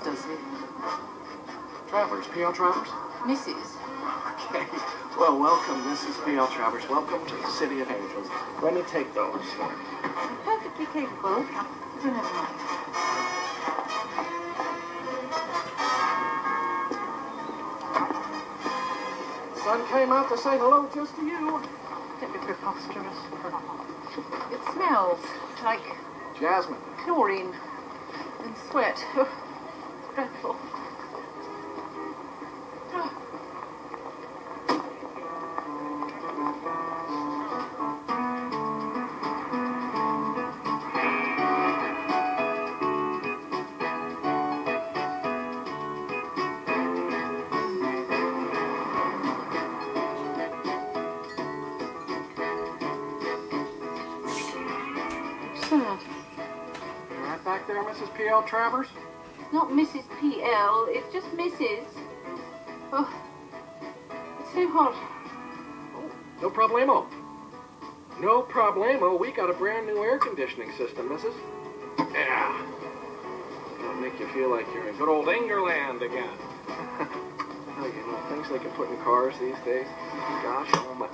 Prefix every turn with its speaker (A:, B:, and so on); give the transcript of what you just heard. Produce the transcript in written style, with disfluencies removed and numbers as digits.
A: does it?
B: Travers, P.L. Travers?
A: Mrs.
B: Okay. Well, welcome, Mrs. P.L. Travers. Welcome to the City of Angels. Let me take those.
A: I'm perfectly capable. So never mind.
B: Sun came out to say hello just to you.
A: Don't be preposterous. It smells like
B: Jasmine.
A: chlorine and sweat. Oh, it's dreadful. Sad.
B: You right back there, Mrs. P.L. Travers?
A: Not Mrs. P.L., it's just Mrs. Oh, it's so hot.
B: Oh, no problemo. No problemo. We got a brand new air conditioning system, Mrs. Yeah. That'll make you feel like you're in good old Angerland again. Oh, you know, things they can put in cars these days. Gosh, oh my.